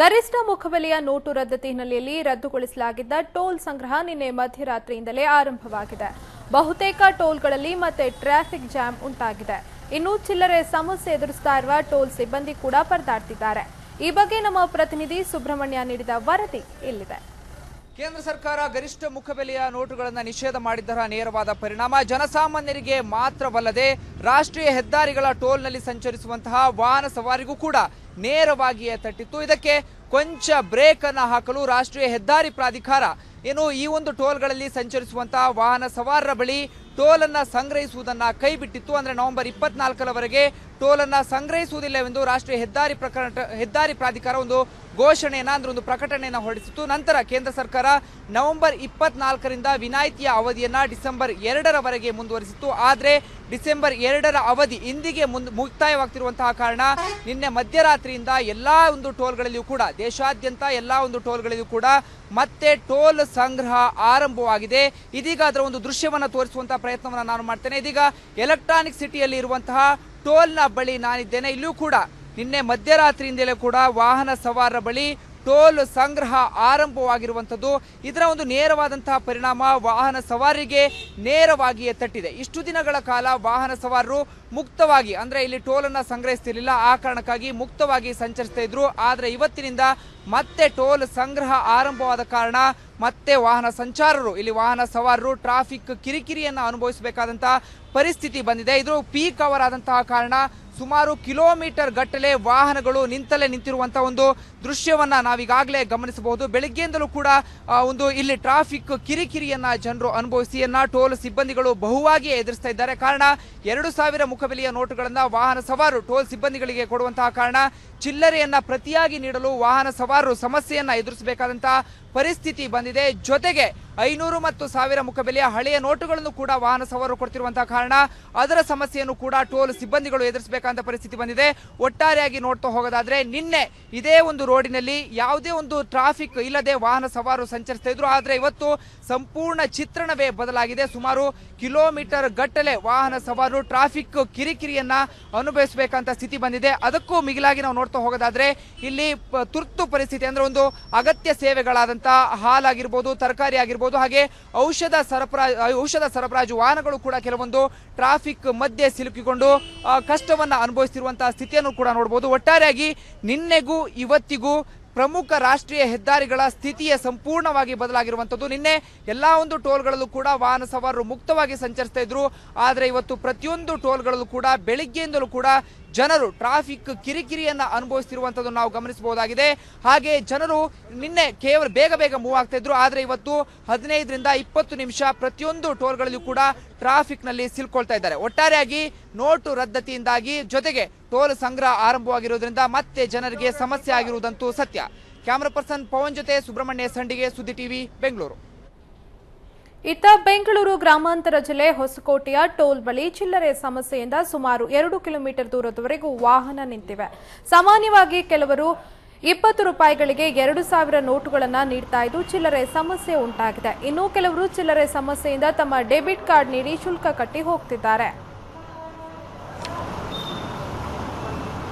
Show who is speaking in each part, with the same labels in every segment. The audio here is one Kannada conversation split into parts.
Speaker 1: ಗರಿಷ್ಠ ಮುಖಬೆಲೆಯ ನೋಟು ರದ್ದತಿ ಹಿನ್ನೆಲೆಯಲ್ಲಿ ರದ್ದುಗೊಳಿಸಲಾಗಿದ್ದ ಟೋಲ್ ಸಂಗ್ರಹ ನಿನ್ನೆ ಮಧ್ಯರಾತ್ರಿಯಿಂದಲೇ ಆರಂಭವಾಗಿದೆ. ಬಹುತೇಕ ಟೋಲ್ಗಳಲ್ಲಿ ಮತ್ತೆ ಟ್ರಾಫಿಕ್ ಜಾಮ್ ಉಂಟಾಗಿದೆ. ಇನ್ನು ಚಿಲ್ಲರೆ ಸಮಸ್ಯೆ ಎದುರಿಸ್ತಾ ಇರುವ ಟೋಲ್ ಸಿಬ್ಬಂದಿ ಕೂಡ ಪರದಾಡ್ತಿದ್ದಾರೆ. ಈ ಬಗ್ಗೆ ನಮ್ಮ ಪ್ರತಿನಿಧಿ ಸುಬ್ರಹ್ಮಣ್ಯ ನೀಡಿದ ವರದಿ ಇಲ್ಲಿದೆ.
Speaker 2: ಕೇಂದ್ರ ಸರ್ಕಾರ ಗರಿಷ್ಠ ಮುಖಬೆಲೆಯ ನೋಟುಗಳನ್ನು ನಿಷೇಧ ಮಾಡಿದ್ದರ ನೇರವಾದ ಪರಿಣಾಮ ಜನಸಾಮಾನ್ಯರಿಗೆ ಮಾತ್ರವಲ್ಲದೆ ರಾಷ್ಟ್ರೀಯ ಹೆದ್ದಾರಿಗಳ ಟೋಲ್ನಲ್ಲಿ ಸಂಚರಿಸುವಂತಹ ವಾಹನ ಸವಾರಿಗೂ ಕೂಡ ನೇರವಾಗಿಯೇ ತಟ್ಟಿತ್ತು. ಇದಕ್ಕೆ ಕೊಂಚ ಬ್ರೇಕ್ ಅನ್ನು ಹಾಕಲು ರಾಷ್ಟ್ರೀಯ ಹೆದ್ದಾರಿ ಪ್ರಾಧಿಕಾರ ಏನು ಈ ಒಂದು ಟೋಲ್ಗಳಲ್ಲಿ ಸಂಚರಿಸುವಂತಹ ವಾಹನ ಸವಾರರ ಬಳಿ ಟೋಲ್ ಅನ್ನ ಸಂಗ್ರಹಿಸುವುದನ್ನ ಕೈಬಿಟ್ಟಿತ್ತು. ಅಂದ್ರೆ ನವೆಂಬರ್ 24ರವರೆಗೆ ಟೋಲ್ ಅನ್ನ ಸಂಗ್ರಹಿಸುವುದಿಲ್ಲವೆಂದು ರಾಷ್ಟ್ರೀಯ ಹೆದ್ದಾರಿ ಪ್ರಾಧಿಕಾರ ಒಂದು ಘೋಷಣೆಯನ್ನ ಅಂದ್ರೆ ಒಂದು ಪ್ರಕಟಣೆಯನ್ನು ಹೊರಡಿಸಿತ್ತು. ನಂತರ ಕೇಂದ್ರ ಸರ್ಕಾರ ನವೆಂಬರ್ 24ರಿಂದ ವಿನಾಯಿತಿಯ ಅವಧಿಯನ್ನ ಡಿಸೆಂಬರ್ 2ರವರೆಗೆ ಮುಂದುವರಿಸಿತ್ತು. ಆದ್ರೆ ಡಿಸೆಂಬರ್ 2ರ ಅವಧಿ ಇಂದಿಗೆ ಮುಕ್ತಾಯವಾಗ್ತಿರುವಂತಹ ಕಾರಣ ನಿನ್ನೆ ಮಧ್ಯರಾತ್ರಿಯಿಂದ ಎಲ್ಲಾ ಒಂದು ಟೋಲ್ಗಳಲ್ಲಿಯೂ ಕೂಡ ದೇಶಾದ್ಯಂತ ಎಲ್ಲಾ ಒಂದು ಟೋಲ್ಗಳಲ್ಲಿಯೂ ಕೂಡ ಮತ್ತೆ ಟೋಲ್ ಸಂಗ್ರಹ ಆರಂಭವಾಗಿದೆ. ಇದೀಗ ಅದರ ಒಂದು ದೃಶ್ಯವನ್ನು ತೋರಿಸುವಂತಹ ಪ್ರಯತ್ನವನ್ನು ನಾನು ಮಾಡ್ತೇನೆ. ಇದೀಗ ಎಲೆಕ್ಟ್ರಾನಿಕ್ ಸಿಟಿಯಲ್ಲಿ ಇರುವಂತಹ ಟೋಲ್ನ ಬಳಿ ನಾನಿದ್ದೇನೆ. ಇಲ್ಲಿಯೂ ಕೂಡ ನಿನ್ನೆ ಮಧ್ಯರಾತ್ರಿಯಿಂದಲೇ ಕೂಡ ವಾಹನ ಸವಾರರ ಬಳಿ ಟೋಲ್ ಸಂಗ್ರಹ ಆರಂಭವಾಗಿರುವಂಥದ್ದು. ಇದರ ಒಂದು ನೇರವಾದಂತಹ ಪರಿಣಾಮ ವಾಹನ ಸವಾರರಿಗೆ ನೇರವಾಗಿಯೇ ತಟ್ಟಿದೆ. ಇಷ್ಟು ದಿನಗಳ ಕಾಲ ವಾಹನ ಸವಾರರು ಮುಕ್ತವಾಗಿ ಅಂದ್ರೆ ಇಲ್ಲಿ ಟೋಲ್ ಅನ್ನ ಸಂಗ್ರಹಿಸ್ತಿರ್ಲಿಲ್ಲ, ಆ ಕಾರಣಕ್ಕಾಗಿ ಮುಕ್ತವಾಗಿ ಸಂಚರಿಸ್ತಾ ಇದ್ರು. ಆದ್ರೆ ಇವತ್ತಿನಿಂದ ಮತ್ತೆ ಟೋಲ್ ಸಂಗ್ರಹ ಆರಂಭವಾದ ಕಾರಣ ಮತ್ತೆ ವಾಹನ ಸಂಚಾರರು ಇಲ್ಲಿ ವಾಹನ ಸವಾರರು ಟ್ರಾಫಿಕ್ ಕಿರಿಕಿರಿಯನ್ನ ಅನುಭವಿಸಬೇಕಾದಂತಹ ಪರಿಸ್ಥಿತಿ ಬಂದಿದೆ. ಇದು ಪೀಕ್ ಅವರ್ ಆದಂತಹ ಕಾರಣ ಸುಮಾರು ಕಿಲೋಮೀಟರ್ ಗಟ್ಟಲೆ ವಾಹನಗಳು ನಿಂತಲೇ ನಿಂತಿರುವಂತಹ ಒಂದು ದೃಶ್ಯವನ್ನ ನಾವೀಗಾಗಲೇ ಗಮನಿಸಬಹುದು. ಬೆಳಗ್ಗೆಯಿಂದಲೂ ಕೂಡ ಒಂದು ಇಲ್ಲಿ ಟ್ರಾಫಿಕ್ ಕಿರಿಕಿರಿಯನ್ನ ಜನರು ಅನುಭವಿಸಿಯನ್ನ ಟೋಲ್ ಸಿಬ್ಬಂದಿಗಳು ಬಹುವಾಗಿ ಎದುರಿಸ್ತಾ ಇದ್ದಾರೆ. ಕಾರಣ 2000 ಮುಖಬೆಲೆಯ ನೋಟುಗಳನ್ನ ವಾಹನ ಸವಾರರು ಟೋಲ್ ಸಿಬ್ಬಂದಿಗಳಿಗೆ ಕೊಡುವಂತಹ ಕಾರಣ ಚಿಲ್ಲರೆಯನ್ನ ಪ್ರತಿಯಾಗಿ ನೀಡಲು ವಾಹನ ಸವಾರರು ಸಮಸ್ಯೆಯನ್ನ ಎದುರಿಸಬೇಕಾದಂತಹ ಪರಿಸ್ಥಿತಿ ಬಂದಿದೆ. ಜೊತೆಗೆ 500 ಮತ್ತು 1000 ಮುಖಬೆಲೆಯ ಹಳೆಯ ನೋಟುಗಳನ್ನು ಕೂಡ ವಾಹನ ಸವಾರರು ಕೊಡ್ತಿರುವಂತಹ ಕಾರಣ ಅದರ ಸಮಸ್ಯೆಯನ್ನು ಕೂಡ ಟೋಲ್ ಸಿಬ್ಬಂದಿಗಳು ಎದುರಿಸಬೇಕಾದ ಪರಿಸ್ಥಿತಿ ಬಂದಿದೆ. ಒಟ್ಟಾರೆಯಾಗಿ ನೋಡ್ತಾ ಹೋಗೋದಾದ್ರೆ ನಿನ್ನೆ ಇದೇ ಒಂದು ರೋಡಿನಲ್ಲಿ ಯಾವುದೇ ಒಂದು ಟ್ರಾಫಿಕ್ ಇಲ್ಲದೆ ವಾಹನ ಸವಾರರು ಸಂಚರಿಸ್ತಾ ಇದ್ರು. ಆದ್ರೆ ಇವತ್ತು ಸಂಪೂರ್ಣ ಚಿತ್ರಣವೇ ಬದಲಾಗಿದೆ. ಸುಮಾರು ಕಿಲೋಮೀಟರ್ ಗಟ್ಟಲೆ ವಾಹನ ಸವಾರರು ಟ್ರಾಫಿಕ್ ಕಿರಿಕಿರಿಯನ್ನ ಅನುಭವಿಸಬೇಕಂತ ಸ್ಥಿತಿ ಬಂದಿದೆ. ಅದಕ್ಕೂ ಮಿಗಿಲಾಗಿ ನಾವು ನೋಡ್ತಾ ಹೋಗೋದಾದ್ರೆ ಇಲ್ಲಿ ತುರ್ತು ಪರಿಸ್ಥಿತಿ ಅಂದ್ರೆ ಒಂದು ಅಗತ್ಯ ಸೇವೆಗಳಾದಂತಹ ಹಾಲಾಗಿರ್ಬೋದು, ತರಕಾರಿ ಆಗಿರ್ಬೋದು, ಹಾಗೆ ಔಷಧ ಸರಬರಾಜು ವಾಹನಗಳು ಕೂಡ ಕೆಲವೊಂದು ಟ್ರಾಫಿಕ್ ಮಧ್ಯೆ ಸಿಲುಕಿಕೊಂಡು ಕಷ್ಟವನ್ನ ಅನುಭವಿಸುತ್ತಿರುವಂತಹ ಸ್ಥಿತಿಯನ್ನು ಕೂಡ ನೋಡಬಹುದು. ಒಟ್ಟಾರೆಯಾಗಿ ನಿನ್ನೆಗೂ ಇವತ್ತಿಗೂ ಪ್ರಮುಖ ರಾಷ್ಟ್ರೀಯ ಹೆದ್ದಾರಿಗಳ ಸ್ಥಿತಿಯೇ ಸಂಪೂರ್ಣವಾಗಿ ಬದಲಾಗಿರುವಂಥದ್ದು. ನಿನ್ನೆ ಎಲ್ಲಾ ಒಂದು ಟೋಲ್ಗಳಲ್ಲೂ ಕೂಡ ವಾಹನ ಸವಾರರು ಮುಕ್ತವಾಗಿ ಸಂಚರಿಸ್ತಾ ಇದ್ರು. ಆದರೆ ಇವತ್ತು ಪ್ರತಿಯೊಂದು ಟೋಲ್ಗಳಲ್ಲೂ ಕೂಡ ಬೆಳಿಗ್ಗೆಯಿಂದಲೂ ಕೂಡ ಜನರು ಟ್ರಾಫಿಕ್ ಕಿರಿಕಿರಿಯನ್ನ ಅನುಭವಿಸುತ್ತಿರುವಂಥದ್ದು ನಾವು ಗಮನಿಸಬಹುದಾಗಿದೆ. ಹಾಗೆ ಜನರು ನಿನ್ನೆ ಕೇವಲ ಬೇಗ ಮೂವ್ ಆಗ್ತಾ ಇದ್ರು. ಆದ್ರೆ ಇವತ್ತು 15ರಿಂದ 20 ನಿಮಿಷ ಪ್ರತಿಯೊಂದು ಟೋಲ್ಗಳಲ್ಲೂ ಕೂಡ ಟ್ರಾಫಿಕ್ ನಲ್ಲಿ ಸಿಲ್ಕೊಳ್ತಾ ಇದ್ದಾರೆ. ಒಟ್ಟಾರೆಯಾಗಿ ನೋಟು ರದ್ದತಿಯಿಂದಾಗಿ ಜೊತೆಗೆ ಟೋಲ್ ಸಂಗ್ರಹ ಆರಂಭವಾಗಿರುವುದರಿಂದ ಮತ್ತೆ ಜನರಿಗೆ ಸಮಸ್ಯೆ ಆಗಿರುವುದಂತೂ ಸತ್ಯ. ಕ್ಯಾಮರಾ ಪರ್ಸನ್ ಪವನ್ ಜೊತೆ ಸುಬ್ರಹ್ಮಣ್ಯ ಸಂಡಿಗೆ, ಸುದ್ದಿ ಟಿವಿ, ಬೆಂಗಳೂರು.
Speaker 1: ಇತ್ತ ಬೆಂಗಳೂರು ಗ್ರಾಮಾಂತರ ಜಿಲ್ಲೆ ಹೊಸಕೋಟೆಯ ಟೋಲ್ ಬಳಿ ಚಿಲ್ಲರೆ ಸಮಸ್ಯೆಯಿಂದ ಸುಮಾರು 2 ಕಿಲೋಮೀಟರ್ ದೂರದವರೆಗೂ ವಾಹನ ನಿಂತಿವೆ. ಸಾಮಾನ್ಯವಾಗಿ ಕೆಲವರು 20 ರೂಪಾಯಿಗಳಿಗೆ 2000 ನೋಟುಗಳನ್ನು ನೀಡ್ತಾ ಇದ್ದು ಚಿಲ್ಲರೆ ಸಮಸ್ಯೆ ಉಂಟಾಗಿದೆ. ಇನ್ನು ಕೆಲವರು ಚಿಲ್ಲರೆ ಸಮಸ್ಯೆಯಿಂದ ತಮ್ಮ ಡೆಬಿಟ್ ಕಾರ್ಡ್ ನೀಡಿ ಶುಲ್ಕ ಕಟ್ಟಿ ಹೋಗ್ತಿದ್ದಾರೆ.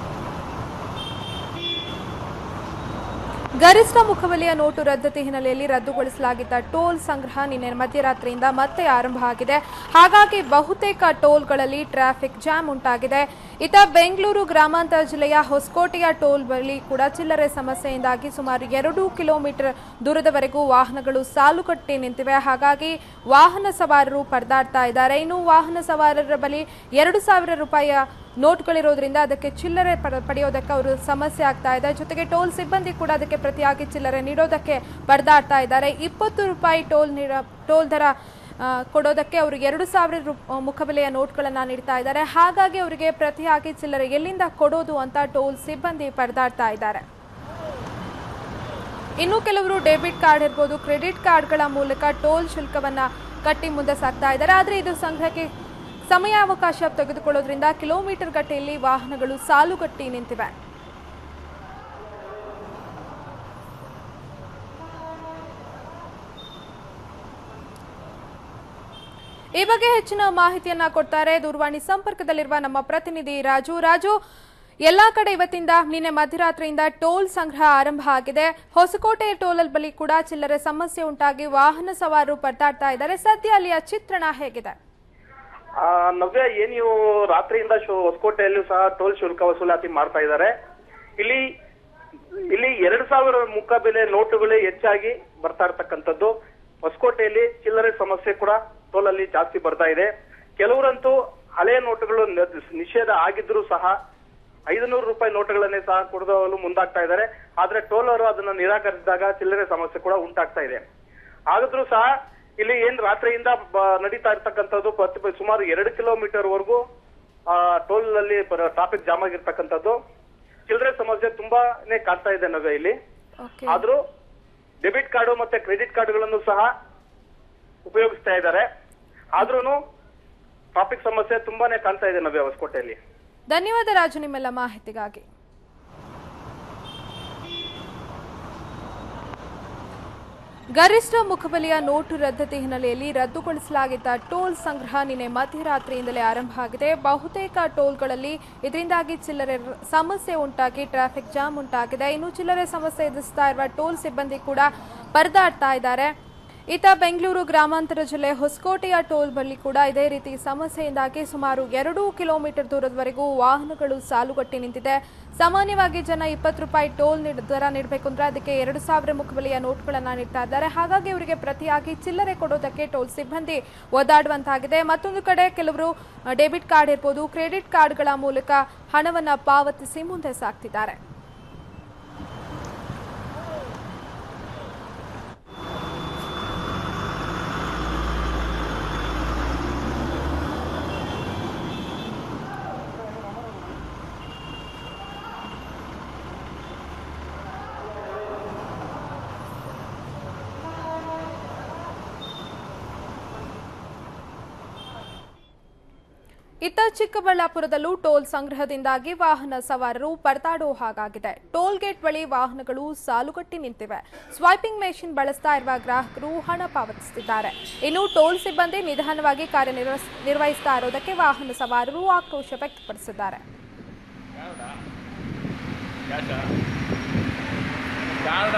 Speaker 1: ಗರಿಷ್ಠ ಮುಖಬೆಲೆಯ ನೋಟು ರದ್ದತಿ ಹಿನ್ನೆಲೆಯಲ್ಲಿ ರದ್ದುಗೊಳಿಸಲಾಗಿದ್ದ ಟೋಲ್ ಸಂಗ್ರಹ ನಿನ್ನೆ ಮಧ್ಯರಾತ್ರಿಯಿಂದ ಮತ್ತೆ ಆರಂಭ ಆಗಿದೆ. ಹಾಗಾಗಿ ಬಹುತೇಕ ಟೋಲ್ಗಳಲ್ಲಿ ಟ್ರಾಫಿಕ್ ಜಾಮ್ ಉಂಟಾಗಿದೆ. ಇತ್ತ ಬೆಂಗಳೂರು ಗ್ರಾಮಾಂತರ ಜಿಲ್ಲೆಯ ಹೊಸಕೋಟೆಯ ಟೋಲ್ ಬಳಿ ಕೂಡ ಚಿಲ್ಲರೆ ಸಮಸ್ಯೆಯಿಂದಾಗಿ ಸುಮಾರು 2 ಕಿಲೋಮೀಟರ್ ದೂರದವರೆಗೂ ವಾಹನಗಳು ಸಾಲುಗಟ್ಟಿ ನಿಂತಿವೆ. ಹಾಗಾಗಿ ವಾಹನ ಸವಾರರು ಪರದಾಡ್ತಾ ಇದ್ದಾರೆ. ಇನ್ನು ವಾಹನ ಸವಾರರ ಬಳಿ 2000 ರೂಪಾಯಿಯ ನೋಟ್ಗಳಿರೋದ್ರಿಂದ ಅದಕ್ಕೆ ಚಿಲ್ಲರೆ ಪಡೆಯೋದಕ್ಕೆ ಅವರು ಸಮಸ್ಯೆ ಆಗ್ತಾ ಇದೆ. ಜೊತೆಗೆ ಟೋಲ್ ಸಿಬ್ಬಂದಿ ಕೂಡ ಅದಕ್ಕೆ ಪ್ರತಿಯಾಗಿ ಚಿಲ್ಲರೆ ನೀಡೋದಕ್ಕೆ ಪರದಾಡ್ತಾ ಇದ್ದಾರೆ. 20 ರೂಪಾಯಿ ಟೋಲ್ ದರ ಕೊಡೋದಕ್ಕೆ ಅವರು 2000 ಮುಖಬೆಲೆಯ ನೋಟ್ಗಳನ್ನು ನೀಡ್ತಾ ಇದ್ದಾರೆ. ಹಾಗಾಗಿ ಅವರಿಗೆ ಪ್ರತಿಯಾಗಿ ಚಿಲ್ಲರೆ ಎಲ್ಲಿಂದ ಕೊಡೋದು ಅಂತ ಟೋಲ್ ಸಿಬ್ಬಂದಿ ಪರದಾಡ್ತಾ ಇದ್ದಾರೆ. ಇನ್ನು ಕೆಲವರು ಡೆಬಿಟ್ ಕಾರ್ಡ್ ಇರ್ಬೋದು, ಕ್ರೆಡಿಟ್ ಕಾರ್ಡ್ಗಳ ಮೂಲಕ ಟೋಲ್ ಶುಲ್ಕವನ್ನ ಕಟ್ಟಿ ಮುಂದೆ ಸಾಗ್ತಾ ಇದ್ದಾರೆ. ಆದರೆ ಇದು ಸಂಗ್ರಹಕ್ಕೆ ಸಮಯಾವಕಾಶ ತೆಗೆದುಕೊಳ್ಳೋದ್ರಿಂದ ಕಿಲೋಮೀಟರ್ ಗಟ್ಟೆಯಲ್ಲಿ ವಾಹನಗಳು ಸಾಲುಗಟ್ಟಿ ನಿಂತಿವೆ. ಈ ಬಗ್ಗೆ ಹೆಚ್ಚಿನ ಮಾಹಿತಿಯನ್ನ ಕೊಡ್ತಾರೆ ದೂರವಾಣಿ ಸಂಪರ್ಕದಲ್ಲಿರುವ ನಮ್ಮ ಪ್ರತಿನಿಧಿ ರಾಜು. ಎಲ್ಲಾ ಕಡೆ ಇವತ್ತಿಂದ ನಿನ್ನೆ ಮಧ್ಯರಾತ್ರಿಯಿಂದ ಟೋಲ್ ಸಂಗ್ರಹ ಆರಂಭ ಆಗಿದೆ. ಹೊಸಕೋಟೆ ಟೋಲ್ ಬಳಿ ಕೂಡ ಚಿಲ್ಲರೆ ಸಮಸ್ಯೆ ಉಂಟಾಗಿ ವಾಹನ ಸವಾರರು ಪರದಾಡ್ತಾ ಇದ್ದಾರೆ. ಸದ್ಯ ಅಲ್ಲಿಯ ಚಿತ್ರಣ ಹೇಗಿದೆ?
Speaker 3: ನವ್ಯ, ನೀವು ರಾತ್ರಿಯಿಂದ ಹೊಸಕೋಟೆಯಲ್ಲೂ ಸಹ ಟೋಲ್ ಶುಲ್ಕ ವಸೂಲಾತಿ ಮಾಡ್ತಾ ಇದ್ದಾರೆ. ಇಲ್ಲಿ 2000 ಮುಖಬೆಲೆ ನೋಟುಗಳೇ ಹೆಚ್ಚಾಗಿ ಬರ್ತಾ ಇರ್ತಕ್ಕಂಥದ್ದು. ಹೊಸಕೋಟೆಯಲ್ಲಿ ಚಿಲ್ಲರೆ ಸಮಸ್ಯೆ ಕೂಡ ಟೋಲ್ ಅಲ್ಲಿ ಜಾಸ್ತಿ ಬರ್ತಾ ಇದೆ. ಕೆಲವರಂತೂ ಹಳೆಯ ನೋಟುಗಳು ನಿಷೇಧ ಆಗಿದ್ರು ಸಹ 500 ರೂಪಾಯಿ ನೋಟುಗಳನ್ನೇ ಸಹ ಕೊಡಲು ಮುಂದಾಗ್ತಾ ಇದ್ದಾರೆ. ಆದ್ರೆ ಟೋಲ್ ಅವರು ಅದನ್ನ ನಿರಾಕರಿಸಿದಾಗ ಚಿಲ್ಲರೆ ಸಮಸ್ಯೆ ಕೂಡ ಉಂಟಾಗ್ತಾ ಇದೆ. ಆದ್ರೂ ಸಹ ಇಲ್ಲಿ ರಾತ್ರಿಯಿಂದ ನಡೀತಾ ಇರ್ತಕ್ಕಂಥದ್ದು ಸುಮಾರು 2 ಕಿಲೋಮೀಟರ್ ವರೆಗೂ ಟೋಲ್ ಅಲ್ಲಿ ಟ್ರಾಫಿಕ್ ಜಾಮ್ ಆಗಿರ್ತಕ್ಕಂಥದ್ದು. ಚಿಲ್ಲರೆ ಸಮಸ್ಯೆ ತುಂಬಾನೇ ಕಾಡ್ತಾ ಇದೆ ನವ್ಯ ಇಲ್ಲಿ. ಆದ್ರೂ ಡೆಬಿಟ್ ಕಾರ್ಡು ಮತ್ತೆ ಕ್ರೆಡಿಟ್ ಕಾರ್ಡ್ಗಳನ್ನು ಸಹ ಉಪಯೋಗಿಸ್ತಾ ಇದ್ದಾರೆ. ಆದ್ರೂ ಟ್ರಾಫಿಕ್ ಸಮಸ್ಯೆ ತುಂಬಾನೇ ಕಾಣ್ತಾ ಇದೆ ನವ್ಯ ಹೊಸಕೋಟೆಯಲ್ಲಿ.
Speaker 1: ಧನ್ಯವಾದ ರಾಜು ನಿಮ್ಮೆಲ್ಲ ಮಾಹಿತಿಗಾಗಿ. ಗರಿಷ್ಠ ಮುಖಬೆಲೆಯ ನೋಟು ರದ್ದತಿ ಹಿನ್ನೆಲೆಯಲ್ಲಿ ರದ್ದುಗೊಳಿಸಲಾಗಿದ್ದ ಟೋಲ್ ಸಂಗ್ರಹ ನಿನ್ನೆ ಮಧ್ಯರಾತ್ರಿಯಿಂದಲೇ ಆರಂಭ ಆಗಿದೆ. ಬಹುತೇಕ ಟೋಲ್ಗಳಲ್ಲಿ ಇದರಿಂದಾಗಿ ಚಿಲ್ಲರೆ ಸಮಸ್ಯೆ ಉಂಟಾಗಿ ಟ್ರಾಫಿಕ್ ಜಾಮ್ ಉಂಟಾಗಿದೆ. ಇನ್ನು ಚಿಲ್ಲರೆ ಸಮಸ್ಯೆ ಎದುರಿಸ್ತಾ ಇರುವ ಟೋಲ್ ಸಿಬ್ಬಂದಿ ಕೂಡ ಪರದಾಡ್ತಾ ಇದ್ದಾರೆ. ಇತ್ತ ಬೆಂಗಳೂರು ಗ್ರಾಮಾಂತರ ಜಿಲ್ಲೆ ಹೊಸಕೋಟೆಯ ಟೋಲ್ ಬಳಿ ಕೂಡ ಇದೇ ರೀತಿ ಸಮಸ್ಯೆಯಿಂದಾಗಿ ಸುಮಾರು 2 ಕಿಲೋಮೀಟರ್ ದೂರದವರೆಗೂ ವಾಹನಗಳು ಸಾಲುಗಟ್ಟಿ ನಿಂತಿದೆ. ಸಾಮಾನ್ಯವಾಗಿ ಜನ 20 ರೂಪಾಯಿ ಟೋಲ್ ದರ ನೀಡಬೇಕು ಅಂದ್ರೆ ಅದಕ್ಕೆ 2000 ಮುಖಬೆಲೆಯ ನೋಟ್ಗಳನ್ನು ನೀಡ್ತಾ ಇದ್ದಾರೆ. ಹಾಗಾಗಿ ಅವರಿಗೆ ಪ್ರತಿಯಾಗಿ ಚಿಲ್ಲರೆ ಕೊಡೋದಕ್ಕೆ ಟೋಲ್ ಸಿಬ್ಬಂದಿ ಒದ್ದಾಡುವಂತಾಗಿದೆ. ಮತ್ತೊಂದು ಕಡೆ ಕೆಲವರು ಡೆಬಿಟ್ ಕಾರ್ಡ್ ಇರ್ಬೋದು, ಕ್ರೆಡಿಟ್ ಕಾರ್ಡ್ಗಳ ಮೂಲಕ ಹಣವನ್ನು ಪಾವತಿಸಿ ಮುಂದೆ ಸಾಗ್ತಿದ್ದಾರೆ. ಇತ್ತ ಚಿಕ್ಕಬಳ್ಳಾಪುರದಲ್ಲೂ ಟೋಲ್ ಸಂಗ್ರಹದಿಂದಾಗಿ ವಾಹನ ಸವಾರರು ಪರದಾಡೋ ಹಾಗಾಗಿದೆ. ಟೋಲ್ ಗೇಟ್ ಬಳಿ ವಾಹನಗಳು ಸಾಲುಗಟ್ಟಿ ನಿಂತಿವೆ. ಸ್ವೈಪಿಂಗ್ ಮೆಷಿನ್ ಬಳಸ್ತಾ ಇರುವ ಗ್ರಾಹಕರು ಹಣ ಪಾವತಿಸುತ್ತಿದ್ದಾರೆ. ಇನ್ನು ಟೋಲ್ ಸಿಬ್ಬಂದಿ ನಿಧಾನವಾಗಿ ಕಾರ್ಯನಿರ್ವಹಿಸ್ತಾ ಇರೋದಕ್ಕೆ ವಾಹನ ಸವಾರರು ಆಕ್ರೋಶ ವ್ಯಕ್ತಪಡಿಸಿದ್ದಾರೆ.
Speaker 4: ಕಾರಣ